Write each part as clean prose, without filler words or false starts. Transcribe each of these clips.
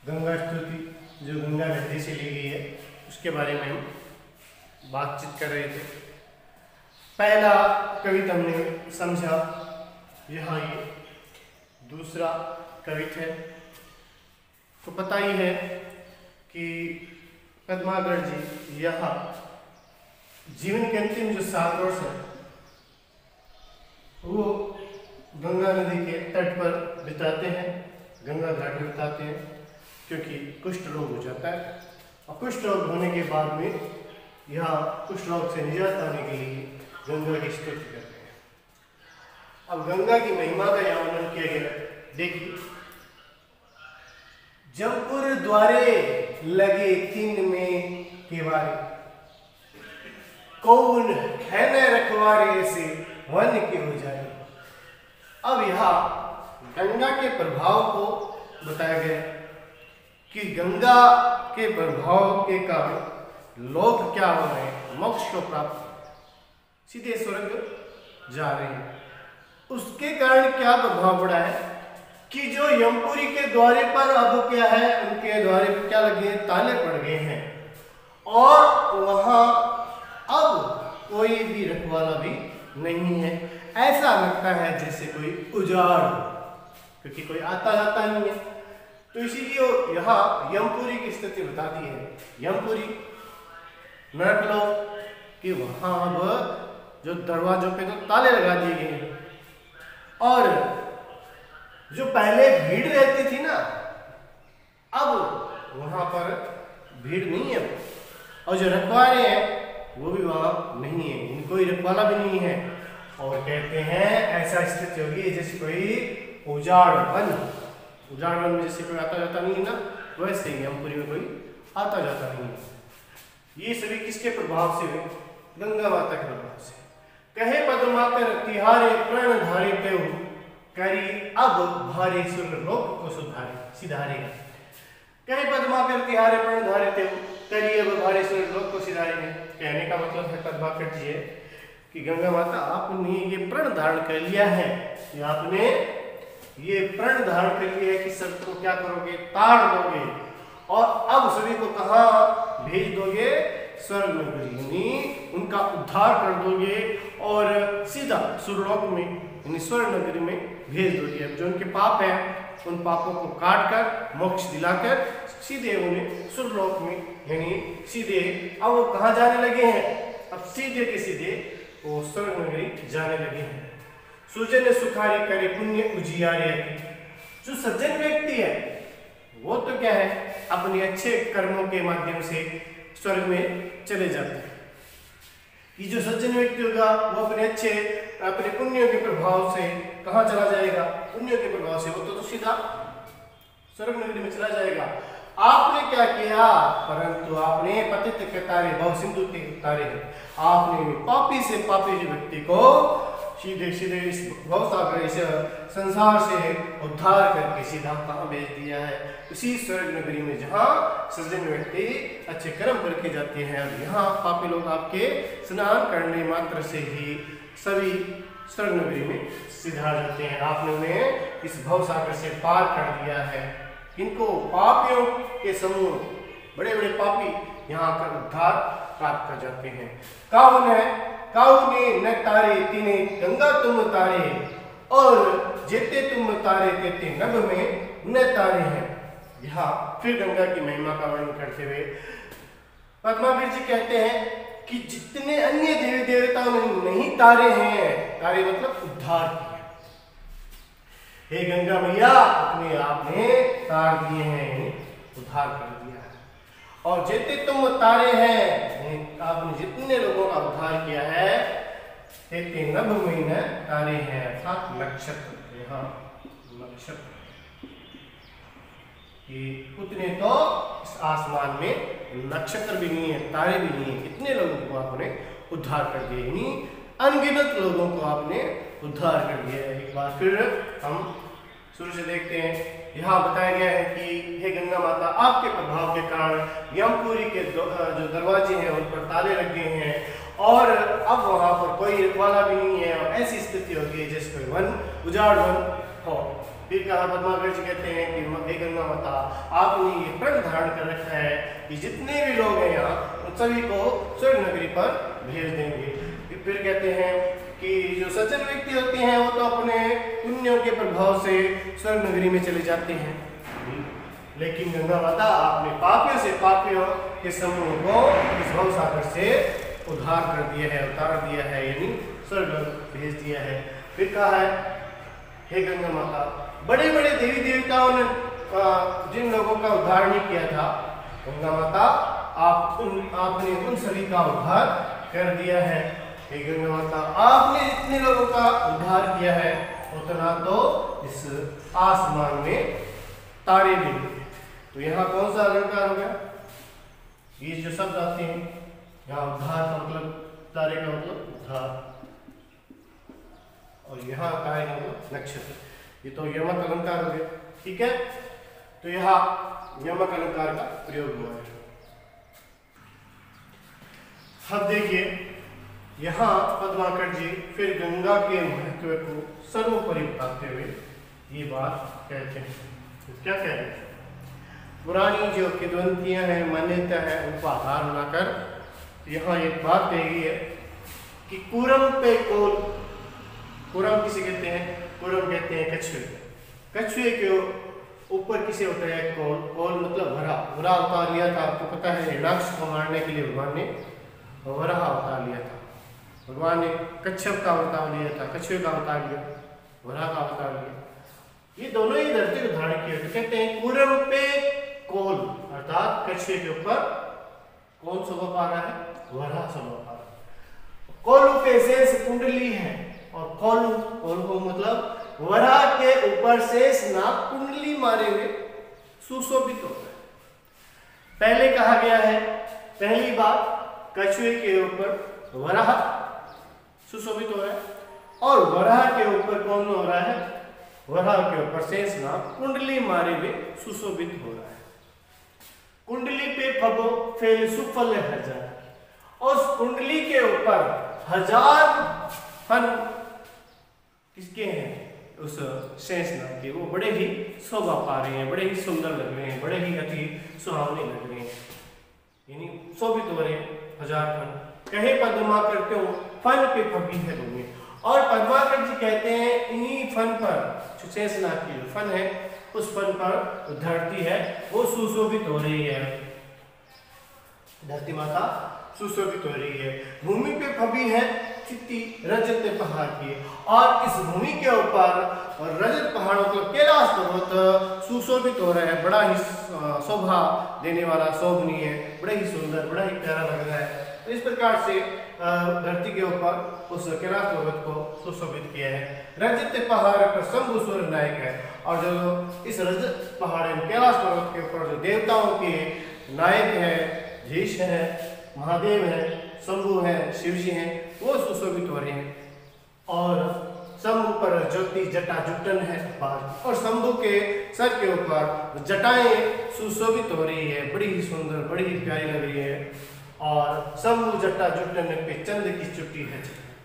गंगा स्तुति जो गंगा नदी से ली गई है उसके बारे में हम बातचीत कर रहे थे। पहला कविता हमने समझा, यहाँ ये दूसरा कविता है। तो पता ही है कि पद्माकर जी यहाँ जीवन के अंतिम जो 7 वर्ष है वो गंगा नदी के तट पर बिताते हैं, गंगा घाट में बिताते हैं, क्योंकि कुष्ठ रोग हो जाता है और कुष्ठ रोग होने के बाद में यहाँ कुष्ठ रोग से निजात पाने के लिए गंगा की स्तुति करते हैं। अब गंगा की महिमा का यहाँ वर्णन किया गया। देखिए, जमपुर द्वारे लगे 3 में केवारे, कौन खैने रखवारे से वन के हो जाए। अब यहाँ गंगा के प्रभाव को बताया गया कि गंगा के प्रभाव के कारण लोग क्या हो रहे हैं, मोक्ष को प्राप्त सीधे स्वर्ग जा रहे हैं। उसके कारण क्या प्रभाव पड़ा है कि जो यमपुरी के द्वारे पर अब क्या है, उनके द्वारे पर क्या लगे, ताले पड़ गए हैं और वहां अब कोई भी रखवाला भी नहीं है। ऐसा लगता है जैसे कोई उजाड़, क्योंकि कोई आता जाता नहीं है। तो इसीलिए यहाँ यमपुरी की स्थिति बताती है। यमपुरी नरक लोक कि वहां अब जो दरवाजों पे तो ताले लगा दिए गए हैं और जो पहले भीड़ रहती थी ना, अब वहां पर भीड़ नहीं है और जो रखवाले हैं वो भी वहां नहीं है, इनको ही रखवाला भी नहीं है। और कहते हैं ऐसा स्थिति होगी जैसे कोई उजाड़ वन में जैसे कोई आता जाता नहीं है ना, वैसे ही यमपुरी में कोई आता जाता नहीं है। ये सभी किसके प्रभाव से हुए? गंगा माता के प्रभाव से। कहे पद्माकर तिहारे प्रण धारित करी अब भारे सुर लोक को सिधारेगा। कहे पद्माकर तिहारे प्रण धारित करी अब भारे सुर लोक को सिधारेगा। कहने का मतलब है पद्माकर जी है कि गंगा माता आपने ये प्रण धारण कर लिया है, कि आपने ये प्रण धारण कर लिया है कि सब को क्या करोगे, ताड़ दोगे और अब सभी को कहाँ भेज दोगे, स्वर्ग नगरी, यानी उनका उद्धार कर दोगे और सीधा सुरलोक में यानी स्वर्ग नगरी में भेज दोगे। अब जो उनके पाप है उन पापों को काट कर मोक्ष दिलाकर सीधे उन्हें सुरलोक में यानी सीधे अब वो कहाँ जाने लगे हैं, अब सीधे के सीधे वो स्वर्ग नगरी जाने लगे हैं। सुजन सुखारी करे पुण्य उजियारे। जो सज्जन व्यक्ति है वो तो क्या है, अपने अच्छे कर्मों के माध्यम से स्वर्ग में चले जाते हैं। ये जो सज्जन व्यक्ति होगा वो अपने पुण्यों के प्रभाव से कहाँ चला जाएगा, पुण्यों के प्रभाव से वो तो सीधा स्वर्ग नगरी में चला जाएगा। आपने क्या किया, परंतु आपने पतित के तारे बहु सिंधु के तारे हैं। आपने पापी से पापी व्यक्ति को सीधे सीधे इस भवसागर इस संसार से उद्धार करके सीधा कहाँ भेज दिया है, उसी स्वर्ग नगरी में जहाँ सज्जन व्यक्ति अच्छे कर्म करके जाते हैं। और यहाँ पापी लोग आपके स्नान करने मात्र से ही सभी स्वर्ग नगरी में सीधा जाते हैं। आपने उन्हें इस भवसागर से पार कर दिया है। इनको पापियों के समूह बड़े बड़े पापी यहाँ आकर उद्धार प्राप्त कर जाते हैं। काउन है काउने न तारे तिने गंगा तुम तारे और जेते तुम तारे तेते नभ में न तारे हैं। यहाँ फिर गंगा की महिमा का वर्णन करते हुए पद्माकर जी कहते हैं कि जितने अन्य देवी देवताओं ने नहीं तारे हैं, तारे मतलब उद्धार किया, हे गंगा मैया अपने आप ने तार दिए हैं, उद्धार कर दिया है। और जितने तुम तारे हैं, आपने जितने लोगों का उद्धार किया है, तेते नभ में न तारे हैं, अर्थात नक्षत्र। यहाँ नक्षत्र उतने तो इस आसमान में नक्षत्र भी नहीं है, तारे भी नहीं है, कितने लोगों को आपने उद्धार कर दिया, यानी अनगिनत लोगों को आपने उद्धार कर दिया है। एक बार फिर हम शुरू से देखते हैं। यहाँ बताया गया है कि हे गंगा माता आपके प्रभाव के कारण यमपुरी के जो दरवाजे हैं उन पर ताले लग गए हैं और अब वहाँ पर कोई रखवाला भी नहीं है और ऐसी स्थिति होगी जैसे कोई वन उजाड़ वन हो। फिर कहा पद्माकर जी कहते हैं कि हे गंगा माता, आपने ये प्रण धारण कर रखा है कि जितने भी लोग हैं यहाँ उन सभी को स्वर्ग नगरी पर भेज देंगे। फिर कहते हैं कि जो सज्जन व्यक्ति होते हैं वो तो अपने पुण्यों के प्रभाव से स्वर्ग नगरी में चले जाते हैं, लेकिन गंगा माता आपने पापियों से पापियों के समूह को इस भव सागर से उद्धार कर दिया है, उतार दिया है, यानी स्वर्ग भेज दिया है। फिर कहा है हे गंगा माता, बड़े बड़े देवी देवताओं ने जिन लोगों का उद्धार नहीं किया था, गंगा माता आपने उन सभी का उद्धार कर दिया है। हे गंगा माता, आपने जितने लोगों का उद्धार किया है उतना तो इस आसमान में तारे भी। तो यहाँ कौन सा अलंकार हो गया? ये जो शब्द आते हैं यहाँ, उद्धार का मतलब, तारे का मतलब उद्धार, और यहाँ तारे का मतलब नक्षत्र। ये तो यमक अलंकार हो गया, ठीक है। तो यहाँ यमक अलंकार का प्रयोग हुआ है। अब देखिए यहाँ पद्माकर जी फिर गंगा के महत्व को सर्वोपरि बताते हुए ये बात कहते हैं। तो क्या कह रहे हैं? पुरानी जो किंवदंतियां हैं, मान्यता है, उनको आधार बनाकर यहाँ एक बात कही है कि कूरम पे कोल, कूरम किसे कहते हैं? कूरम कहते हैं कछुए। कछुए के ऊपर किसे होता है कोल? कोल मतलब वरा। वरा अवतार लिया था, आपको पता है, हिरण्याक्ष को मारने के लिए भगवान ने वराह अवतार लिया था। भगवान ने कच्छप का अवतार लिया था, कछुए का अवतार लिया, वराह का अवतार लिया। ये दोनों ही धरती को धारण किए। तो कहते हैं कूरम पे कोल, अर्थात कछुए के ऊपर कौन शोभा पा रहा है? वराह शोभा पा रहा है। कोलू पे शेष कुंडली है, और कोलू मतलब वराह के ऊपर शेष नाग कुंडली मारे हुए सुशोभित होता है। पहले कहा गया है, पहली बात, कछुए के ऊपर वराह सुशोभित हो रहा है, और वराह के ऊपर कौन हो रहा है? वराह के ऊपर शेषनाग कुंडली मारे हुए सुशोभित हो रहा है। कुंडली पे फगो फेल सुफल हजार, और उस कुंडली के ऊपर 1000 फन किसके हैं? उस शेषनाग के। वो बड़े ही शोभा पा रहे हैं, बड़े ही सुंदर लग रहे हैं, बड़े ही अति सुहावने लग रहे हैं, यानी शोभित हो रहे हैं 1000 फन। कहे पद्मा करते हो फन पे फगी है भूमि, और पद्माकर जी कहते हैं इन्हीं फन पर, जो शेषनाग की जो फन है उस फन पर धरती है वो सुशोभित हो रही है, धरती माता सुशोभित हो रही है। भूमि पे फबी है चित्ती रजत पहाड़ की, और इस भूमि के ऊपर रजत पहाड़ मतलब कैलाश पर्वत सुशोभित हो रहा है, बड़ा ही शोभा देने वाला, शोभनीय, बड़ा ही सुंदर, बड़ा ही प्यारा लग रहा है। तो इस प्रकार से धरती के ऊपर उस कैलाश पर्वत को सुशोभित किया है। रजत पहाड़ पर शंभु सूर्य नायक है, और जो इस रजत पहाड़ कैलाश पर्वत के ऊपर जो देवताओं के नायक है, धीश है, महादेव है, शंभु है, शिवजी हैं, वो सुशोभित हो रहे हैं। और शंभु पर ज्योति जटा जुटन है, और शंभु के सर के ऊपर जटाएं सुशोभित हो रही है, बड़ी ही सुंदर, बड़ी ही प्यारी लग रही है। और शंभु जटा जुटन पे चंद्र की चुट्टी है।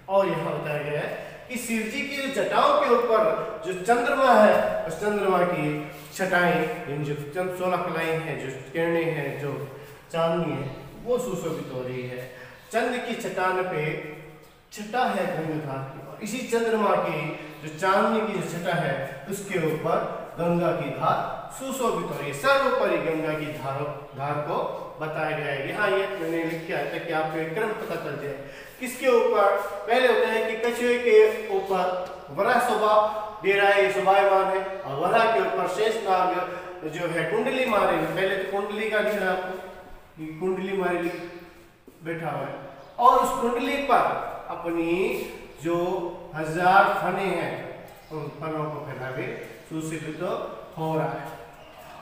और यहाँ बताया गया है कि शिव जी की जटाओं के ऊपर जो चंद्रमा है, उस चंद्रमा की छटाएं, जो 16 कलाएं हैं, जो किरणें हैं, जो चांदनी है, वो सुशोभित हो रही है। चंद्र की चट्टान पे छटा है गंगाधार की, और इसी चंद्रमा की जो चांदनी की जो छटा है उसके ऊपर गंगा की धार सुशोभित हो रही है। सर्वोपरि गंगा की धार को बताया गया है। यहाँ ये मैंने लिख के आया था कि आपको एक क्रम पता चल जाए। किसके ऊपर? पहले होता है कि कछुए के ऊपर वराह शोभा दे रहा है, शोभायमान है, और वराह के ऊपर शेषनाग जो है कुंडली मारे। पहले तो कुंडली का दिख रहा है आपको, कुंडली मारे बैठा हुआ है, और उस कुंडली पर अपनी जो 1000 फने हैं उन फनों को फैला के सुशोभित हो रहा है।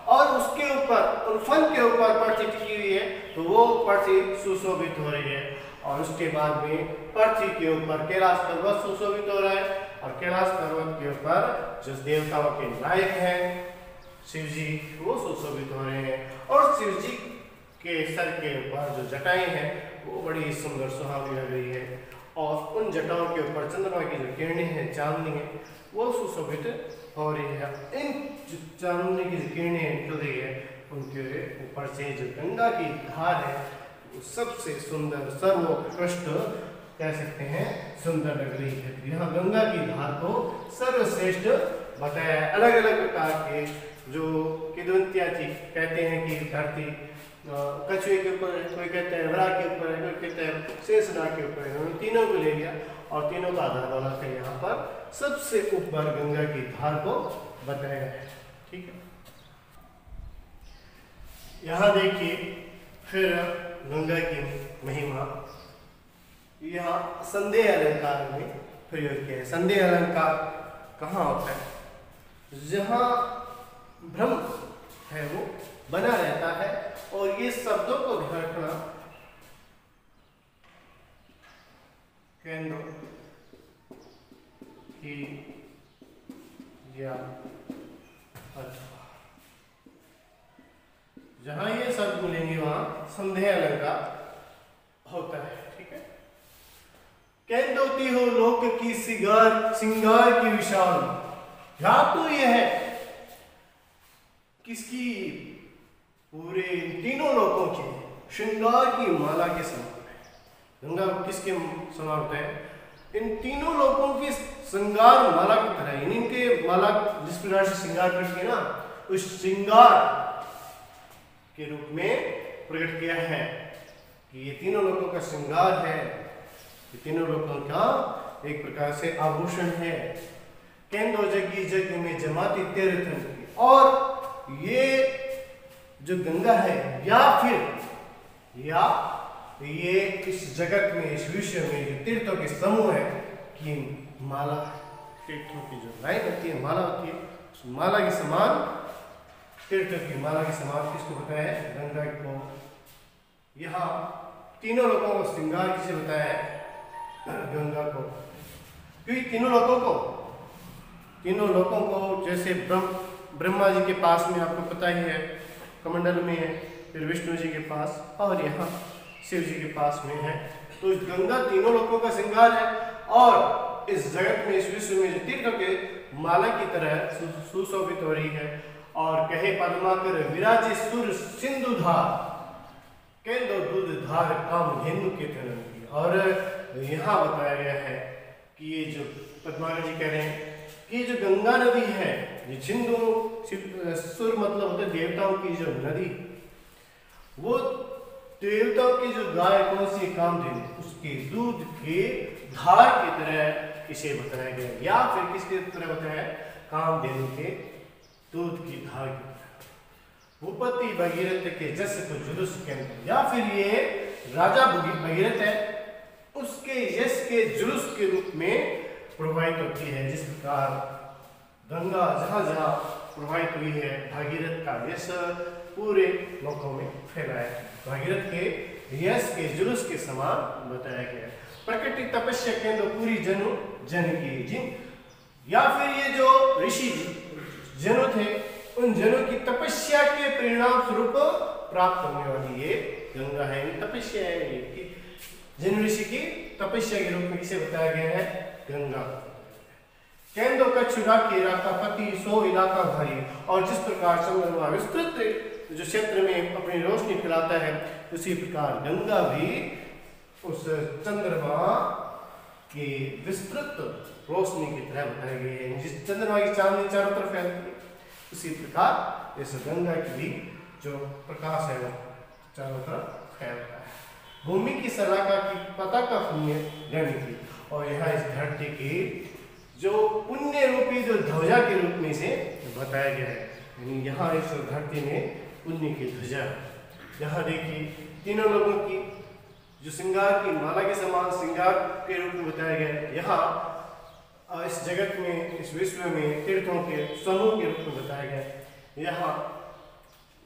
और उसके ऊपर, उन फन के ऊपर पृथ्वी टिकी हुई है, तो वो पृथ्वी सुशोभित हो रही है। और उसके बाद में पृथ्वी के ऊपर कैलाश पर्वत सुशोभित हो रहा है, और कैलाश पर्वत के ऊपर जो देवताओं के नायक हैं शिव जी, वो सुशोभित हो रहे हैं। और शिव जी के सर के ऊपर जो जटाएं हैं वो बड़ी सुंदर सुहावनी लग रही है। और उन जटाओं के ऊपर चंद्रमा की जो किरणें हैं, चांदनी है, वो सुशोभित हो रही है। इन चांदनी की जो किरणें निकल रही है उनके ऊपर से जो गंगा की धार है वो सबसे सुंदर, सर्वोत्कृष्ट कह सकते हैं, सुंदर लग रही है। यहाँ गंगा की धार को सर्वश्रेष्ठ बताया है। अलग अलग प्रकार के जो किदवंतियाँ थी, कहते हैं कि धरती कछुए के ऊपर है, कोई कहते हैं वराह के ऊपर है, कोई कहते हैं शेषनाग के ऊपर है। उन्होंने तीनों को ले लिया और तीनों का आधार वाला था। यहाँ पर सबसे ऊपर गंगा की धार को बताया गया है। ठीक है, यहाँ देखिए फिर गंगा की महिमा यहाँ संदेह अलंकार में प्रयोग किया है। संदेह अलंकार कहाँ होता है? जहाँ भ्रम है वो बना रहता है और ये शब्दों को ध्यान रखना, केंद्र की या अथवा, जहां ये शब्द मिलेंगे वहां संदेह अलंकार होता है। ठीक है, केंद्रोती हो लोक की सिंगार की विशाल, धातु यह है किसकी? पूरे तीनों लोकों के श्रृंगार की माला के समान है। गंगा किसके समान होता है? इन तीनों लोकों की श्रृंगार माला की तरह, इनके माला जिस प्रकार से श्रृंगार करती है ना, उस श्रृंगार के रूप में प्रकट किया है कि ये तीनों लोकों का श्रृंगार है, ये तीनों लोकों का एक प्रकार से आभूषण है। केंद्र जगी जग में जमाती तीर्थ, और ये जो गंगा है या ये इस जगत में, इस विश्व में जो तीर्थों के समूह है कि माला, तीर्थों की जो लाइन होती है, माला होती है, उस माला के समान, तीर्थों की माला के समान किसको बताया है? गंगा को। यहाँ तीनों लोगों को श्रृंगार किसे बताया है? गंगा को। क्योंकि तीनों लोगों को जैसे ब्रह्मा जी के पास में आपको पता ही है, कमंडल में है, फिर विष्णु जी के पास और यहाँ शिव जी के पास में है। तो गंगा तीनों लोगों का श्रृंगार है और इस जगत में, इस विश्व में जो तीर्थों के माला की तरह सुशोभित हो रही है। और कहे पद्माकर विराजे सुर सिंधुधार, केंद्र दूध धार काम धेनु के तरह की। और यहाँ बताया गया है कि ये जो पद्माकर जी कह रहे हैं कि जो गंगा नदी है, ये सिंधु, सुर मतलब होते देवताओं की जो नदी, वो देवताओं की जो गाय कौन सी? कामधेनु, उसके दूध के धार की तरह इसे बताया गया, या फिर किसके तरह बताया? कामधेनु के दूध की धार की तरह। भूपति भगीरथ के जस को जुलूस के अंदर, या फिर ये राजा भगीरथ है, उसके यश के जुलूस के रूप में प्रवाहित होती है। जिस प्रकार गंगा जहां जहां प्रवाहित हुई है, भागीरथ का यश पूरे लोकों में फैला है। भागीरथ के यश के जुलूस के समान बताया गया है। प्रकृति तपस्या केंद्र पूरी जन की जिन, या फिर ये जो ऋषि जनो थे, उन जनों की तपस्या के परिणाम स्वरूप प्राप्त होने वाली ये गंगा है। तपस्या है ये, जन ऋषि की तपस्या के रूप में इसे बताया गया है गंगा। केंद्र कछुरा के राका पति सो इलाका भारी, और जिस प्रकार चंद्रमा विस्तृत जो क्षेत्र में अपनी रोशनी फैलाता है, उसी प्रकार गंगा भी उस चंद्रमा की विस्तृत रोशनी की तरह बताई गई है। जिस चंद्रमा की चांदनी चारों तरफ फैलती है, उसी प्रकार इस गंगा की भी जो प्रकाश है वो चारों तरफ फैलता है। भूमि की सलाका की पताका पुण्य गण की, और यहाँ इस धरती की जो पुण्य रूपी जो ध्वजा के रूप में इसे बताया गया है। यानी यहाँ इस धरती में पुण्य की ध्वजा। यहाँ देखिए तीनों लोगों की जो श्रृंगार की माला के समान श्रृंगार के रूप में बताया गया है। यहाँ इस जगत में, इस विश्व में तीर्थों के समूह के रूप में बताया गया है। यहाँ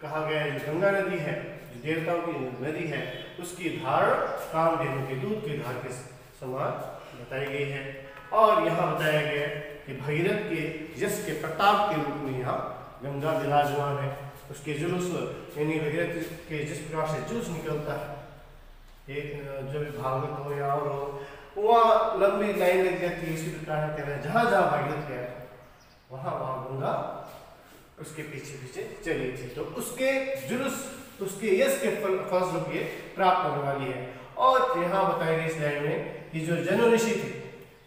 कहा गया है जो गंगा नदी है, जो देवताओं की नदी है, उसकी धार कामधेनु के दूध की धार के समान बताई गई है। और यहाँ बताया गया कि भगीरथ के यश के प्रताप के रूप में यहाँ गंगा विराजमान है। उसके जुलूस, यानी भगीरथ के जिस प्रकार से जुलूस निकलता है, एक जो भी भागवत हो या और हो, वहाँ लंबी लाइन लग जाती है। इसी प्रकार से कहना जहाँ जहाँ भागीरथ गया वहाँ वहाँ गंगा उसके पीछे पीछे चली थी। तो उसके जुलूस, उसके यश के फलस्वरूप ये प्राप्त होने वाली है। और यहाँ बताया गया इस लाइन में कि जो जनु ऋषि थे,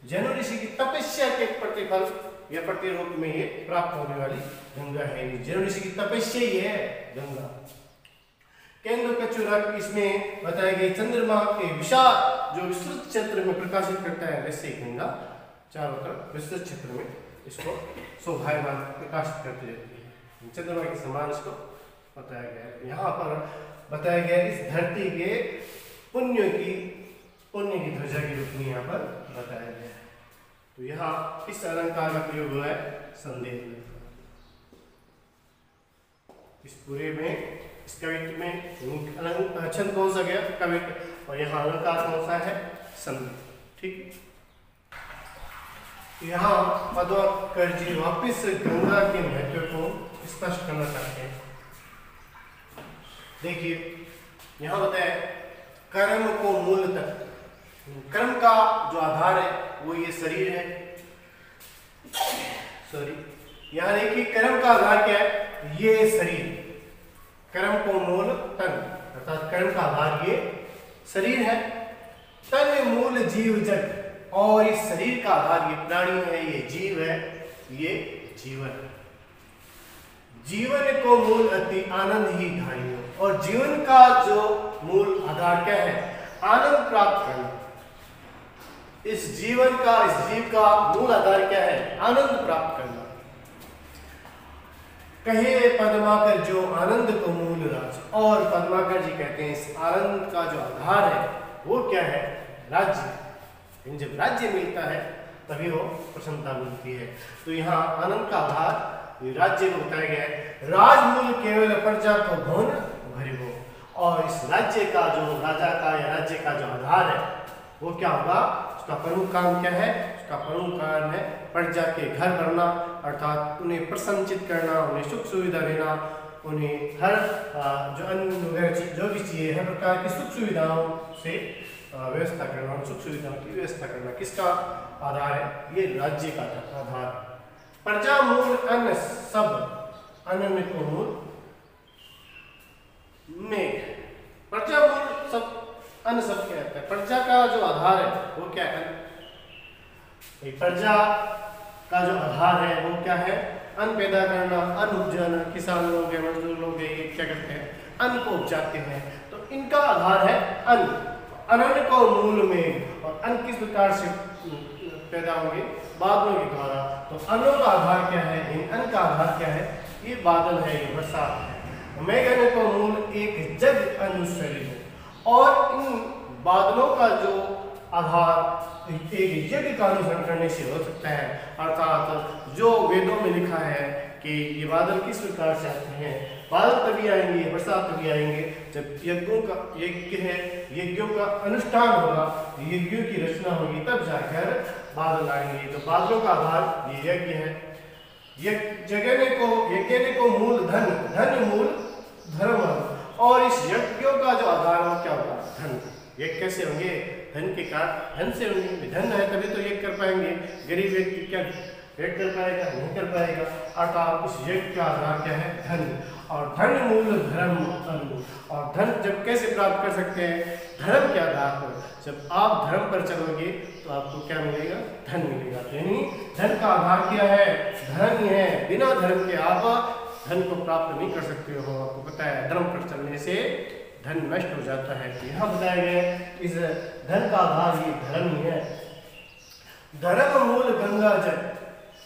जनु ऋषि की तपस्या के प्रतिफल या प्रतिरूप में ये प्राप्त होने वाली गंगा है। जनु ऋषि की तपस्या ही है गंगा। केंद्र कचुरक इसमें बताया गया चंद्रमा के विशाल जो विस्तृत क्षेत्र में प्रकाशित करता है, वैसे गंगा चारों तरफ विस्तृत क्षेत्र में इसको शोभायमान प्रकाशित करती रहती है। चंद्रमा के समान इसको बताया गया है। यहाँ पर बताया गया इस धरती के पुण्य की ध्वजा के रूप में यहाँ पर बताया गया है। तो यहाँ इस अलंकार का प्रयोग हुआ है संदेह में। इस पूरे में इस कवित्व में छंद कौन सा गया कवित्व, और यहाँ अलंकार कौन सा है संदेह। ठीक, यहाँ पद्माकर जी वापिस गंगा के महत्व को स्पष्ट करना चाहते हैं। देखिए यहाँ बताया कर्म को मूल तक, कर्म का जो आधार है वो ये शरीर है। यहाँ देखिए कर्म का आधार क्या है, ये शरीर। कर्म को मूल तन, अर्थात कर्म का आधार ये शरीर है। तन मूल जीव जग, और इस शरीर का आधार ये प्राणी है, ये जीव है, ये जीवन है। जीवन को मूल अति आनंद ही धारियो, और जीवन का जो मूल आधार क्या है, आनंद प्राप्त करना। इस जीवन का, इस जीव का मूल आधार क्या है, आनंद प्राप्त करना। कहे पद्माकर जो आनंद को मूल राज, और पद्माकर जी कहते हैं इस आनंद का जो आधार है वो क्या है, राज्य। जब राज्य मिलता है तभी वो प्रसन्नता मिलती है। तो यहाँ आनंद का आधार राज्य को बताया गया है। राजमूल केवल प्रजा को भवन भरिगो, और इस राज्य का जो राजा का या राज्य का जो आधार है वो क्या होगा, उसका प्रमुख काम क्या है, उसका प्रमुख कारण है प्रजा के घर भरना, अर्थात उन्हें प्रसन्नचित करना, उन्हें सुख सुविधा देना, उन्हें हर जो अन्न वगैरह जो भी चाहिए हर प्रकार की सुख सुविधाओं से व्यवस्था करना, सुख सुविधाओं की व्यवस्था करना किसका आधार है, ये राज्य का आधार। प्रजा मूल अन्न सब, अन्न को मूल मेघ। प्रजा मूल सब, अन्न सब क्या है, प्रजा का जो आधार है वो क्या है, प्रजा का जो आधार है वो क्या है, अन्न पैदा करना। अन्न उपजाना, किसान लोग हैं, मजदूर लोग हैं, ये क्या करते हैं, अन्न को उपजाते हैं। तो इनका आधार है अन्न। अन्न को मूल में, और अन्न किस प्रकार से पैदा होंगे, बादलों के द्वारा। तो अन्नों का आधार क्या है, इन अन्न का आधार क्या है, ये बादल है, ये बरसात है। मेघ को मूल एक जग अनुसरी हो, और इन बादलों का जो आधार एक यज्ञ का अनुसरण करने से हो सकता है। अर्थात जो वेदों में लिखा है कि ये बादल किस प्रकार से आते हैं, बादल तभी आएंगे, बरसात तभी आएंगे जब यज्ञ है, यज्ञों का अनुष्ठान होगा, यज्ञों की रचना होगी, तब जाकर बादल आएंगे। तो बादलों का आधार ये यज्ञ है। यज्ञ को मूल धन, धन मूल धर्म, और इस यज्ञों का जो आधार हो क्या होगा, धन। यज्ञ कैसे होंगे, धन के कारण, धन से होंगे। धन है तभी तो यज्ञ कर पाएंगे। गरीब व्यक्ति क्या यज्ञ कर पाएगा, नहीं कर पाएगा। अर्थात उस यज्ञ का आधार क्या है, धन। और धन मूल धर्म अनु, और धन जब कैसे प्राप्त कर सकते हैं, धर्म के आधार पर। जब आप धर्म पर चलोगे तो आपको क्या मिलेगा, धन मिलेगा। यानी धन का आधार क्या है, धन ही है। बिना धर्म के आप धन को प्राप्त नहीं कर सकते हो। आपको पता है धर्म पर चलने से धन नष्ट हो जाता है। यहाँ बताया गया इस धन का आधार ये धर्म ही है। धर्म मूल गंगा जल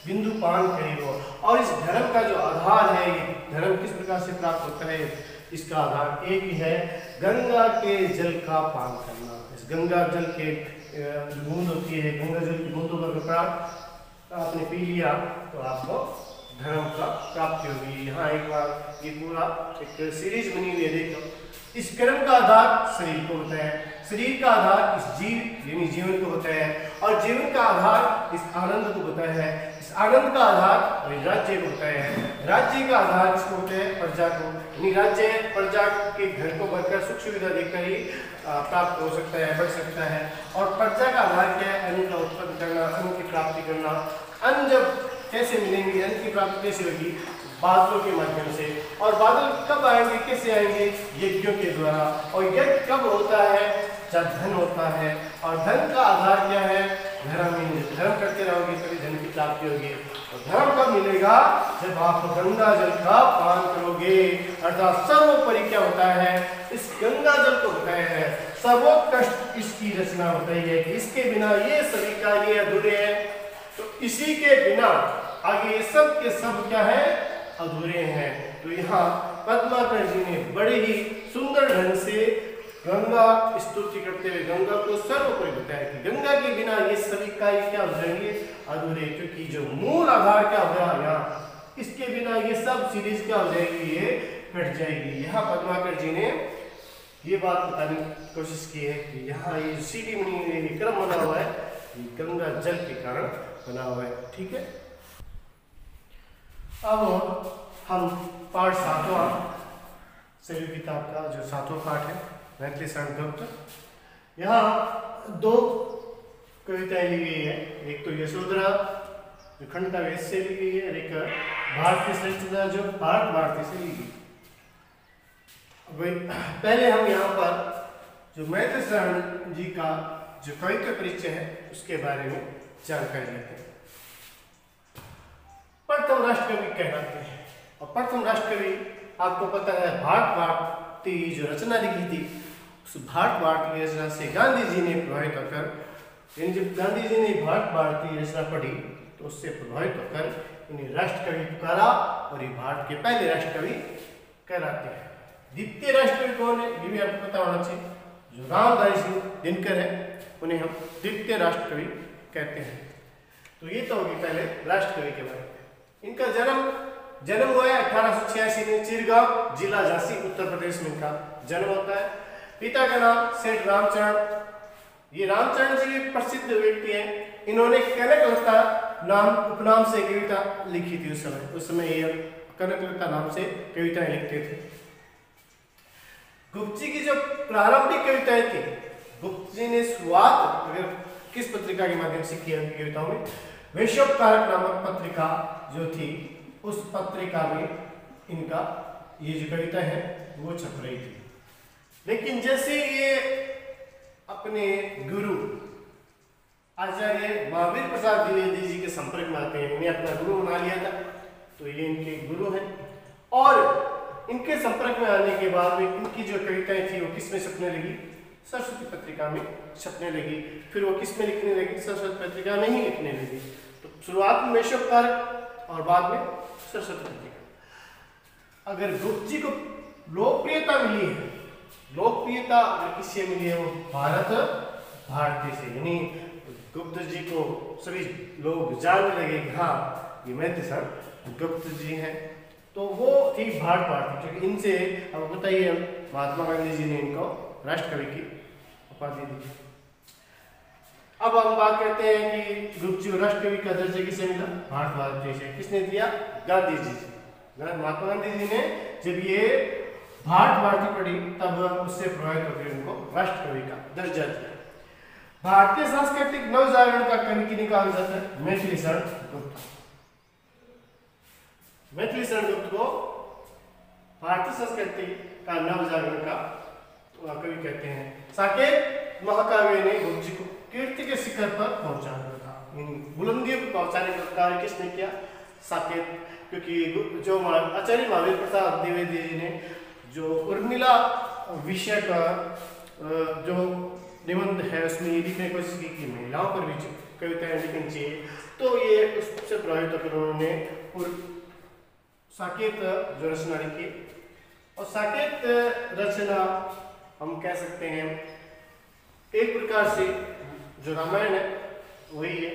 बिंदु पान करेगो, और इस धर्म का जो आधार है, ये धर्म किस प्रकार से प्राप्त होता है, इसका आधार एक ही है, गंगा के जल का पान करना। इस गंगा जल के बूंद होती है, गंगा जल की बूंदों का कपड़ा आपने पी लिया तो आपको धर्म का प्राप्ति होगी। यहाँ एक बार ये पूरा एक सीरीज बनी हुई है, देखो। इस कर्म का आधार शरीर को होता है, शरीर का आधार इस जीव यानी जीवन को होता है, और जीवन का आधार इस आनंद को होता है, इस आनंद का आधार राज्य को होता है, राज्य का आधार किसको होता है? प्रजा को। यानी राज्य प्रजा के घर को बढ़कर सुख सुविधा देकर ही प्राप्त हो सकता है, बढ़ सकता है। और प्रजा का आधार क्या है? अन्न का उत्पन्न करना, अन्न की प्राप्ति करना। अन्न जब कैसे मिलेंगे, अन्न की प्राप्ति कैसे होगी? बादलों के माध्यम से। और बादल कब आएंगे, कैसे आएंगे? यज्ञों के द्वारा। और यज्ञ कब होता है? जब धन होता है। और धन का आधार क्या है? धर्म। धर्म करते रहोगे तभी धन की प्राप्ति होगी। और धर्म कब मिलेगा? जब आप गंगा जल का पान करोगे। अर्थात सर्वोपरि क्या होता है? इस गंगा जल को बताया है, सर्वोत्कृष्ट इसकी रचना बताई है कि इसके बिना ये सभी कार्य अधूरे हैं। तो इसी के बिना आगे ये सब के सब क्या है? अधूरे हैं। तो यहाँ पद्माकर जी ने बड़े ही सुंदर ढंग से गंगा स्तुति करते हुए गंगा को सर्वोपरि बताया कि गंगा के बिना ये सभी कार्य क्या हो जाएंगे? अधूरे। क्योंकि जो मूल आधार क्या हो गया यहाँ, इसके बिना ये सब सीरीज क्या हो जाएगी? ये कट जाएगी। यहाँ पद्माकर जी ने ये बात बताने की कोशिश की है कि यहाँ ये सीढ़ी बनी हुई है, क्रम बना हुआ है, ये गंगा जल के कारण बना हुआ है। ठीक है। अब हम पाठ 7वां शैव किताब का जो 7वां पाठ है, मैथिली शरण गुप्त। यहाँ 2 कविताएं ली गई है। एक तो यशोधरा जो खंड का वेद से ली गई है, और एक भारतीय श्रेष्ठता जो भारत भारती से ली गई। पहले हम यहाँ पर जो मैथिली शरण जी का जो कविता परिचय है उसके बारे में जानकारी लेते हैं। प्रथम राष्ट्र कवि कहलाते हैं। और प्रथम राष्ट्र कवि आपको पता है भारत भारती जो रचना लिखी थी, उस भारत भारती की रचना से गांधी जी ने प्रभावित होकर, यानी जब गांधी जी ने भारत भारती रचना पढ़ी तो उससे प्रभावित होकर इन्हें राष्ट्र कवि पुकारा, और ये भारत के पहले राष्ट्र कवि कहलाते हैं। द्वितीय राष्ट्र कवि कौन है? ये भी आपको पता होना चाहिए। जो रामधारी सिंह दिनकर है, उन्हें हम द्वितीय राष्ट्र कवि कहते हैं। तो ये तो होगी पहले राष्ट्र कवि के बारे में। इनका जन्म हुआ है 1886 में चिरगांव जिला झांसी उत्तर प्रदेश में इनका जन्म होता है। पिता का नाम सेठ रामचरण। ये रामचरण जी प्रसिद्ध व्यक्ति हैं। इन्होंने कनकलता नाम उपनाम से कविता लिखी थी उस समय ये कनकलता नाम से कविताएं लिखते थे। गुप्त जी की जो प्रारंभिक कविताएं थी, गुप्त जी ने शुरुआत अगर किस पत्रिका के माध्यम से की उनकी कविताओं में, वैश्वकारक नामक पत्रिका जो थी, उस पत्रिका में इनका ये जो कविता है वो छप रही थी। लेकिन जैसे ये अपने गुरु आचार्य महावीर प्रसाद द्विवेदी जी के संपर्क में आते हैं, इन्हें अपना गुरु बना लिया था, तो ये इनके गुरु हैं। और इनके संपर्क में आने के बाद में इनकी जो कविताएं थी वो किस में छपने लगी? सरस्वती पत्रिका में छपने लगी। फिर वो किस में लिखने लगी? सरस्वती पत्रिका में ही लिखने लगी। तो शुरुआत में वैश्वकारक और बाद में सरस्वती पत्रिका। अगर गुप्त जी को लोकप्रियता मिली है, लोकप्रियता अगर किससे मिली है, वो भारत भारती से, यानी गुप्त जी को सभी लोग जानने लगे कि हाँ ये मैथिली शरण गुप्त जी हैं। तो वो थी भारत भारती, क्योंकि इनसे अब बताइए महात्मा गांधी जी ने इनको राष्ट्र कवि की उपाधि दी। अब हम बात करते हैं कि गुप्त जी को राष्ट्र कवि का दर्जा किसे मिला? भारत भारती से। किसने दिया? गांधी जी से। महात्मा गांधी जी ने जब ये भारत भारती पढ़ी तब उससे प्रभावित होकर उनको राष्ट्र कवि का दर्जा दिया। भारतीय सांस्कृतिक नवजागरण का कवि किन्हें कहा जाता है? मैथिली शरण गुप्त। मैथिली शरण गुप्त को भारतीय संस्कृति का नवजागरण का कवि कहते हैं। साकेत महाकाव्य ने गुप्त जी को कीर्ति के शिखर पर पहुंचा दिया था। इन बुलंदियों को पहुंचाने का कार्य किसने किया? साकेत। क्योंकि जो आचार्य महावीर प्रसाद द्विवेदी जी ने जो उर्मिला विषय का जो निबंध है उसमें ये लिखने की कोशिश की कि महिलाओं पर भी कविताएं लिखनी चाहिए, तो ये उससे प्रभावित होकर उन्होंने साकेत जो रचना लिखी। और साकेत रचना हम कह सकते हैं एक प्रकार से जो रामायण है वही है,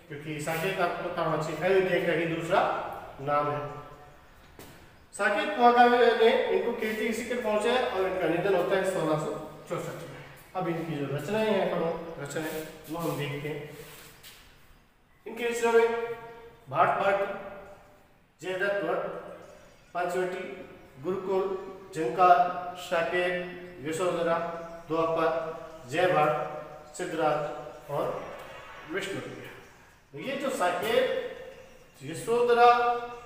क्योंकि साकेत आपको पता होना चाहिए अयोध्या का ही दूसरा नाम है। साकेत महाकाव्य ने इनको कीर्ति शिखर पहुंचे और इनका निधन होता है 1664 में। अब इनकी जो रचनाएं हैं, प्रमुख रचनाएं, वो हम देखते हैं। इनकी रचना में भाट पाठ, जयदत्त वट, पंचवटी, गुरुकुल, झंकार, साकेत, यशोधरा, द्वापर, जय भाट, सिद्धराज और विष्णुप्रिया। ये जो साकेत, यशोधरा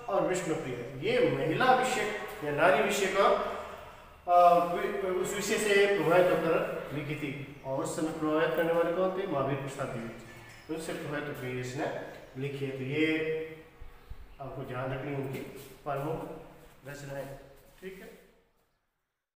और विष्णुप्रिया, ये महिला विषय या नारी विषय का उस विषय से प्रभावित होकर लिखी थी। और उस समय प्रभावित करने वाले कौन थे? महावीर प्रसाद द्विवेदी। उनसे प्रभावित होकर इसने लिखी है। तो ये आपको ध्यान रखनी उनकी प्रमुख रचनाएं। ठीक है।